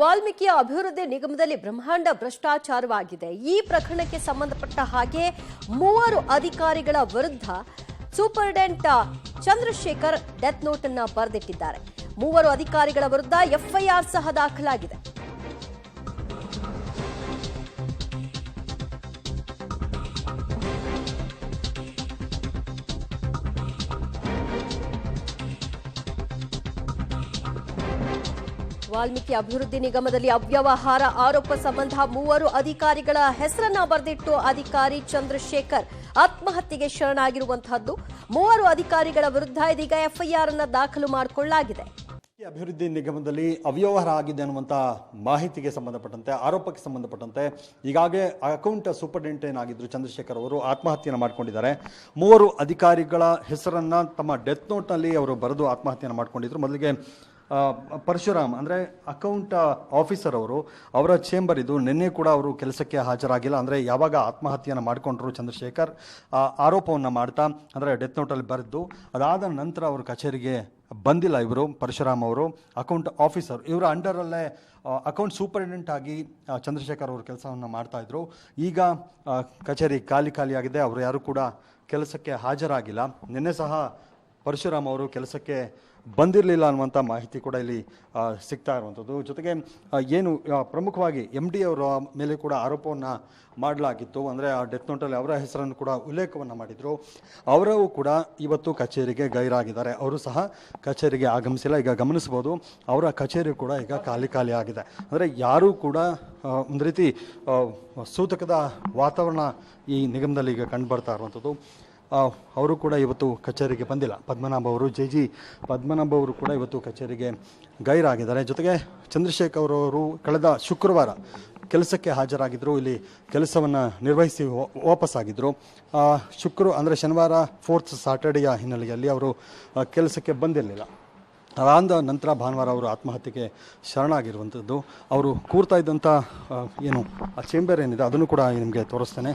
ವಾಲ್ಮೀಕಿ ಅಭಿವೃದ್ಧಿ ನಿಗಮದಲ್ಲಿ ಬ್ರಹ್ಮಾಂಡ ಭ್ರಷ್ಟಾಚಾರವಾಗಿದೆ. ಈ ಪ್ರಕರಣಕ್ಕೆ ಸಂಬಂಧಪಟ್ಟ ಹಾಗೆ 3 ಅಧಿಕಾರಿಗಳ ವಿರುದ್ಧ ಸೂಪರಿಂಟೆಂಡೆಂಟ್ ಚಂದ್ರಶೇಖರ್ ಡೆತ್ ನೋಟ್ ಅನ್ನು ಬರೆದಿಟ್ಟಿದ್ದಾರೆ. 3 ಅಧಿಕಾರಿಗಳ ವಿರುದ್ಧ ಎಫ್ಐಆರ್ ಸಹ ದಾಖಲಾಗಿದೆ. ವಾಲ್ಮೀಕಿ ಅಭಿವೃದ್ಧಿ ನಿಗಮದಲ್ಲಿ ಅವ್ಯವಹಾರ ಆರೋಪ ಸಂಬಂಧ 3 ಅಧಿಕಾರಿಗಳ ಹೆಸರನ್ನ ಬರೆದಿಟ್ಟು ಅಧಿಕಾರಿ ಚಂದ್ರಶೇಖರ್ ಆತ್ಮಹತ್ಯೆಗೆ ಶರಣಾಗಿರುವಂತಹದ್ದು. 3 ಅಧಿಕಾರಿಗಳ ವಿರುದ್ಧ ಇದೀಗ ಎಫ್ಐಆರ್ ಅನ್ನು ದಾಖಲು ಮಾಡಿಕೊಳ್ಳಲಾಗಿದೆ. ಅಭಿವೃದ್ಧಿ ನಿಗಮದಲ್ಲಿ ಅವ್ಯವಹಾರ ಆಗಿದೆ ಅನ್ನುವಂಥ ಮಾಹಿತಿಗೆ ಸಂಬಂಧಪಟ್ಟಂತೆ ಆರೋಪಕ್ಕೆ ಸಂಬಂಧಪಟ್ಟಂತೆ ಈಗಾಗಲೇ ಅಕೌಂಟ್ ಸೂಪರಿಂಟೆಂಡೆಂಟ್ ಆಗಿದ್ರು ಚಂದ್ರಶೇಖರ್ ಅವರು ಆತ್ಮಹತ್ಯೆಯನ್ನು ಮಾಡಿಕೊಂಡಿದ್ದಾರೆ. 3 ಅಧಿಕಾರಿಗಳ ಹೆಸರನ್ನ ತಮ್ಮ ಡೆತ್ ನೋಟ್ನಲ್ಲಿ ಅವರು ಬರೆದು ಆತ್ಮಹತ್ಯೆಯನ್ನು ಮಾಡಿಕೊಂಡಿದ್ರು. ಮೊದಲಿಗೆ ಪರಶುರಾಮ್ ಅಂದರೆ ಅಕೌಂಟ್ ಆಫೀಸರ್ ಅವರು, ಅವರ ಚೇಂಬರ್ ಇದು. ನಿನ್ನೆ ಕೂಡ ಅವರು ಕೆಲಸಕ್ಕೆ ಹಾಜರಾಗಿಲ್ಲ. ಅಂದರೆ ಯಾವಾಗ ಆತ್ಮಹತ್ಯೆಯನ್ನು ಮಾಡಿಕೊಂಡ್ರು ಚಂದ್ರಶೇಖರ್ ಆರೋಪವನ್ನು ಮಾಡ್ತಾ ಅಂದರೆ ಡೆತ್ ನೋಟಲ್ಲಿ ಬರೆದು ಅದಾದ ನಂತರ ಅವರು ಕಚೇರಿಗೆ ಬಂದಿಲ್ಲ. ಇವರು ಪರಶುರಾಮ್ ಅವರು ಅಕೌಂಟ್ ಆಫೀಸರ್, ಇವರ ಅಂಡರಲ್ಲೇ ಅಕೌಂಟ್ ಸೂಪರಿಂಟೆಂಡೆಂಟ್ ಆಗಿ ಚಂದ್ರಶೇಖರ್ ಅವರು ಕೆಲಸವನ್ನು ಮಾಡ್ತಾಯಿದ್ರು. ಈಗ ಕಚೇರಿ ಖಾಲಿಯಾಗಿದೆ. ಅವರು ಯಾರು ಕೂಡ ಕೆಲಸಕ್ಕೆ ಹಾಜರಾಗಿಲ್ಲ. ನಿನ್ನೆ ಸಹ ಪರಶುರಾಮ್ ಅವರು ಕೆಲಸಕ್ಕೆ ಬಂದಿರಲಿಲ್ಲ ಅನ್ನುವಂಥ ಮಾಹಿತಿ ಕೂಡ ಇಲ್ಲಿ ಸಿಗ್ತಾ ಇರುವಂಥದ್ದು. ಜೊತೆಗೆ ಏನು ಪ್ರಮುಖವಾಗಿ MD ಅವರ ಮೇಲೆ ಕೂಡ ಆರೋಪವನ್ನು ಮಾಡಲಾಗಿತ್ತು. ಅಂದರೆ ಆ ಡೆತ್ ನೋಟಲ್ಲಿ ಅವರ ಹೆಸರನ್ನು ಕೂಡ ಉಲ್ಲೇಖವನ್ನು ಮಾಡಿದರು. ಅವರು ಕೂಡ ಇವತ್ತು ಕಚೇರಿಗೆ ಗೈರಾಗಿದ್ದಾರೆ. ಅವರು ಸಹ ಕಚೇರಿಗೆ ಆಗಮಿಸಿಲ್ಲ. ಈಗ ಗಮನಿಸ್ಬೋದು ಅವರ ಕಚೇರಿ ಕೂಡ ಈಗ ಖಾಲಿ ಆಗಿದೆ. ಅಂದರೆ ಯಾರೂ ಕೂಡ ಒಂದು ರೀತಿ ಸೂತಕದ ವಾತಾವರಣ ಈ ನಿಗಮದಲ್ಲಿ ಈಗ ಕಂಡು ಬರ್ತಾ ಇರುವಂಥದ್ದು. ಅವರು ಕೂಡ ಇವತ್ತು ಕಚೇರಿಗೆ ಬಂದಿಲ್ಲ. ಪದ್ಮನಾಭ ಅವರು ಜೆ ಪದ್ಮನಾಭ ಅವರು ಕೂಡ ಇವತ್ತು ಕಚೇರಿಗೆ ಗೈರಾಗಿದ್ದಾರೆ. ಜೊತೆಗೆ ಚಂದ್ರಶೇಖರ್ ಅವರು ಕಳೆದ ಶುಕ್ರವಾರ ಕೆಲಸಕ್ಕೆ ಹಾಜರಾಗಿದ್ದರು. ಇಲ್ಲಿ ಕೆಲಸವನ್ನು ನಿರ್ವಹಿಸಿ ವಾಪಸ್ಸಾಗಿದ್ದರು. ಅಂದರೆ ಶನಿವಾರ 4th ಸಾಟರ್ಡೆಯ ಹಿನ್ನೆಲೆಯಲ್ಲಿ ಅವರು ಕೆಲಸಕ್ಕೆ ಬಂದಿರಲಿಲ್ಲ. ಅದಾದ ನಂತರ ಭಾನುವಾರ ಅವರು ಆತ್ಮಹತ್ಯೆಗೆ ಶರಣಾಗಿರುವಂಥದ್ದು. ಅವರು ಕೂರ್ತಾ ಇದ್ದಂಥ ಏನು ಆ ಚೇಂಬರ್ ಏನಿದೆ ಅದನ್ನು ಕೂಡ ನಿಮಗೆ ತೋರಿಸ್ತೇನೆ.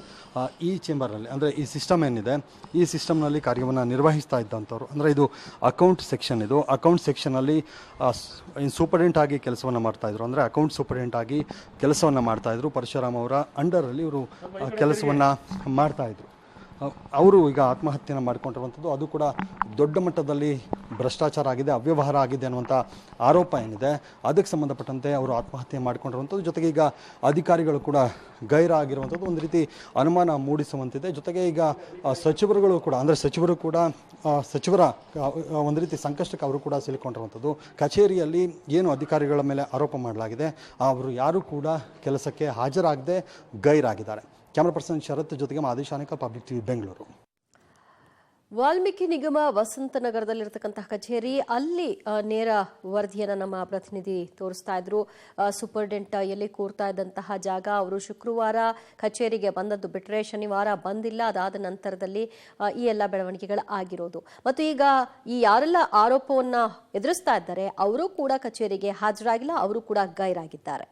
ಈ ಚೇಂಬರ್ನಲ್ಲಿ ಅಂದರೆ ಈ ಸಿಸ್ಟಮ್ ಏನಿದೆ, ಈ ಸಿಸ್ಟಮ್ನಲ್ಲಿ ಕಾರ್ಯವನ್ನು ನಿರ್ವಹಿಸ್ತಾ ಇದ್ದಂಥವ್ರು. ಅಂದರೆ ಇದು ಅಕೌಂಟ್ ಸೆಕ್ಷನ್. ಇದು ಅಕೌಂಟ್ ಸೆಕ್ಷನಲ್ಲಿ ಸೂಪರಿಂಟೆಂಡೆಂಟ್ ಆಗಿ ಕೆಲಸವನ್ನು ಮಾಡ್ತಾಯಿದ್ರು. ಅಂದರೆ ಅಕೌಂಟ್ ಸೂಪರಿಂಟೆಂಡೆಂಟ್ ಆಗಿ ಕೆಲಸವನ್ನು ಮಾಡ್ತಾಯಿದ್ರು. ಪರಶುರಾಮ್ ಅವರ ಅಂಡರಲ್ಲಿ ಇವರು ಕೆಲಸವನ್ನು ಮಾಡ್ತಾಯಿದ್ರು. ಅವರು ಈಗ ಆತ್ಮಹತ್ಯೆಯನ್ನು ಮಾಡಿಕೊಂಡಿರುವಂಥದ್ದು. ಅದು ಕೂಡ ದೊಡ್ಡ ಮಟ್ಟದಲ್ಲಿ ಭ್ರಷ್ಟಾಚಾರ ಆಗಿದೆ, ಅವ್ಯವಹಾರ ಆಗಿದೆ ಅನ್ನುವಂಥ ಆರೋಪ ಏನಿದೆ ಅದಕ್ಕೆ ಸಂಬಂಧಪಟ್ಟಂತೆ ಅವರು ಆತ್ಮಹತ್ಯೆ ಮಾಡಿಕೊಂಡಿರುವಂಥದ್ದು. ಜೊತೆಗೆ ಈಗ ಅಧಿಕಾರಿಗಳು ಕೂಡ ಗೈರಾಗಿರುವಂಥದ್ದು ಒಂದು ರೀತಿ ಅನುಮಾನ ಮೂಡಿಸುವಂತಿದೆ. ಜೊತೆಗೆ ಈಗ ಸಚಿವರುಗಳು ಕೂಡ ಅಂದರೆ ಸಚಿವರ ಒಂದು ರೀತಿ ಸಂಕಷ್ಟಕ್ಕೆ ಅವರು ಕೂಡ ಸಿಲುಕೊಂಡಿರುವಂಥದ್ದು. ಕಚೇರಿಯಲ್ಲಿ ಏನು ಅಧಿಕಾರಿಗಳ ಮೇಲೆ ಆರೋಪ ಮಾಡಲಾಗಿದೆ ಅವರು ಯಾರೂ ಕೂಡ ಕೆಲಸಕ್ಕೆ ಹಾಜರಾಗದೆ ಗೈರಾಗಿದ್ದಾರೆ. ಕ್ಯಾಮರಾ ಪರ್ಸನ್ ಶರತ್ ಜೊತೆಗೆ ಮಾದೇಶಾನಿಕ, ಪಬ್ಲಿಕ್ ಟಿವಿ, ಬೆಂಗಳೂರು. ವಾಲ್ಮೀಕಿ ನಿಗಮ ವಸಂತನಗರದಲ್ಲಿರ್ತಕ್ಕಂತಹ ಕಚೇರಿ, ಅಲ್ಲಿ ನೇರ ವರದಿಯನ್ನು ನಮ್ಮ ಪ್ರತಿನಿಧಿ ತೋರಿಸ್ತಾ ಇದ್ರು. ಸೂಪರಿಂಟೆಂಡೆಂಟ್ ಎಲ್ಲಿ ಕೂರ್ತಾ ಇದ್ದಂತಹ ಜಾಗ, ಅವರು ಶುಕ್ರವಾರ ಕಚೇರಿಗೆ ಬಂದದ್ದು ಬಿಟ್ಟರೆ ಶನಿವಾರ ಬಂದಿಲ್ಲ. ಅದಾದ ನಂತರದಲ್ಲಿ ಈ ಎಲ್ಲ ಬೆಳವಣಿಗೆಗಳು ಆಗಿರೋದು. ಮತ್ತು ಈಗ ಈ ಯಾರೆಲ್ಲ ಆರೋಪವನ್ನು ಎದುರಿಸ್ತಾ ಇದ್ದಾರೆ ಅವರು ಕೂಡ ಕಚೇರಿಗೆ ಹಾಜರಾಗಿಲ್ಲ, ಅವರು ಕೂಡ ಗೈರಾಗಿದ್ದಾರೆ.